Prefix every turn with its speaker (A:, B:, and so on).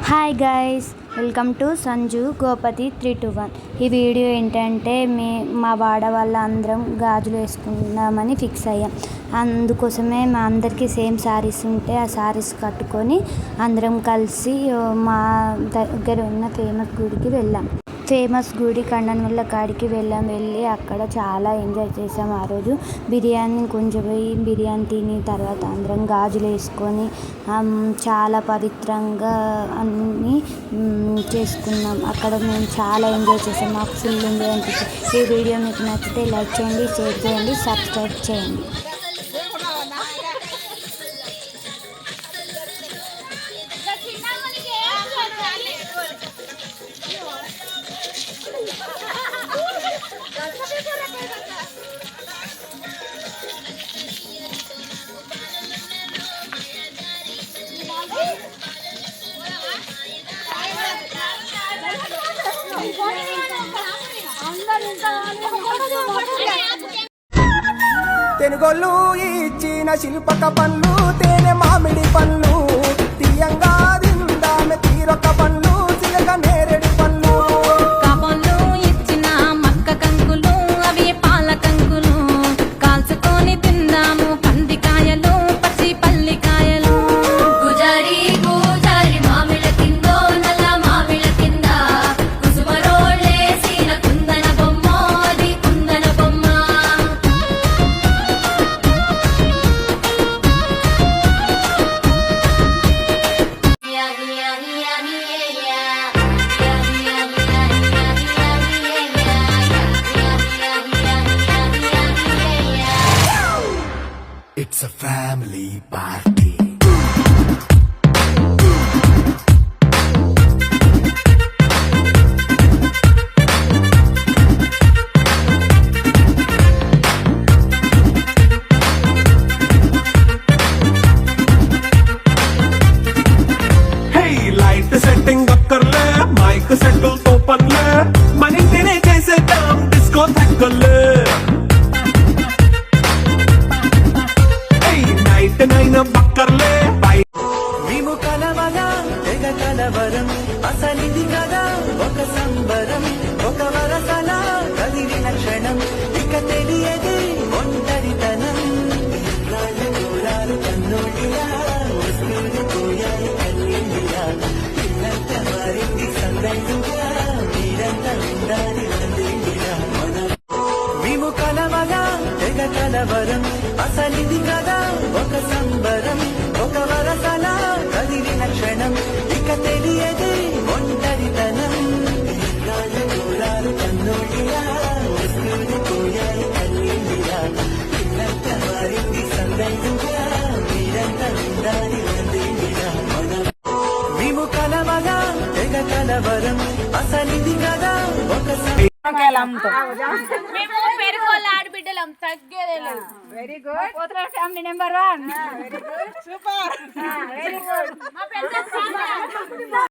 A: Hi guys, welcome to Sanju Gopathi 321. ఈ video ఏంటంటే మా వాడ వాళ్ళ అందరం గాజులు వేసుకుందామని ఫిక్స్ అయ్యాం. అందుకోసమే మా అందరికీ సేమ్ శారీస్ ఉంటే ఆ శారీస్ కట్టుకొని అందరం కలిసి మా దగ్గర ఉన్న ఫేమస్ గుడికి వెళ్ళాం. ఫేమస్ గుడి కండన్వల్ల కాడికి వెళ్ళి అక్కడ చాలా ఎంజాయ్ చేసాం. ఆ రోజు బిర్యానీ కొంచెం బిర్యానీ తిని తర్వాత అందరం గాజులు వేసుకొని చాలా పవిత్రంగా అన్నీ చేసుకున్నాం. అక్కడ మేము చాలా ఎంజాయ్ చేసాం. మాకు ఫుల్ ఎంజాయ్ అనిపించింది. ఈ వీడియో మీకు నచ్చితే లైక్ చేయండి, షేర్ చేయండి, సబ్స్క్రైబ్ చేయండి.
B: తెనుగోళ్ళు ఇచ్చిన శిల్పక పళ్ళు తేనె మామిడి పళ్ళు తీయంగా దిందామె తీరొక పళ్ళు చిలక నేరేడు పళ్ళు
C: కాపంలో ఇచ్చిన మక్క కంకులు అవి పాల కంకులు కాల్చుకొని తిందాము పందికాయలు పచ్చి పల్లికాయలు గుజారి గుజారి మామిళ్ళ కిందో నల్ల మామిళ్ళ కింద కుసుమరోళ్ళేసిన కుందన బొమ్మ అది కుందన బొమ్మ
B: It's a family party. Hey, light setting అక్కర్లే మైక్ సెట్టిల్ తో పనిలే మన ఇంటినే చేసేద్దాం డిస్కో థక్కర్లే నైన బక్కర్లే మేము కలవగా తెగ కలవరం అసలిది కదా ఒక సంబరం ఒక వరసలా కదిలిన క్షణం ఇక తెలియదే ఒంటరితనం దూరాలు కన్నోటిలా వస్తువులు పోయాయి కన్నీళ్ళిలా ఇల్లంత మారింది సందళ్ళుగా మీరంత ఉండాలి వందేళ్ళిలా మేము కలవగా తెగ కలవరం అసలిది కదా ఒక సంబరం ఒక వరసలా కదిలిన క్షణం ఇక తెలియదే ఒంటరితనం దూరాలు కన్నోటిలా వస్తువులు పోయాయి కన్నీళ్ళిలా ఇల్లంత మారింది సందళ్ళుగా మీరంతా ఉండాలి వందేళ్ళిలా మేము కలవగా తెగ కలవరం అసలిది కదా ఒక
D: మేము పెరుకోళ్ళ ఆడబిడ్డలం తగ్గేదే లేదు. Very good. Family number 1. Very good. Super. Very good. మా పెద్ద